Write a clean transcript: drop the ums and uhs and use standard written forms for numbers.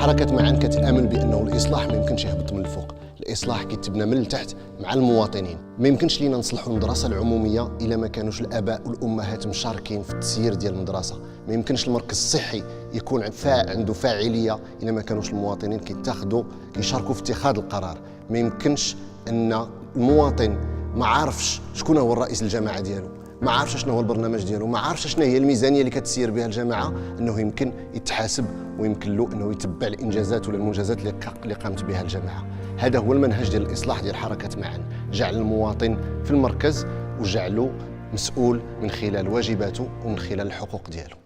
حركة معا كتآمن بأنه الإصلاح ما يمكنش يهبط من الفوق، الإصلاح كيتبنى من التحت مع المواطنين. ما يمكنش لينا نصلحوا المدرسة العمومية إلا ما كانوش الآباء والأمهات مشاركين في التسيير ديال المدرسة. ما يمكنش المركز الصحي يكون عنده فاعلية إلا ما كانوش المواطنين كيشاركوا في اتخاذ القرار. ما يمكنش أن المواطن ما عارفش شكون هو الرئيس الجماعة ديالو، ما عارفش شنو هو البرنامج ديالو، ما عارفش شنو هي الميزانيه اللي كتسير بها الجماعه، انه يمكن يتحاسب ويمكن له انه يتبع الانجازات ولا المنجزات اللي قامت بها الجماعه. هذا هو المنهج ديال الاصلاح ديال حركه معا، جعل المواطن في المركز وجعله مسؤول من خلال واجباته ومن خلال الحقوق ديالو.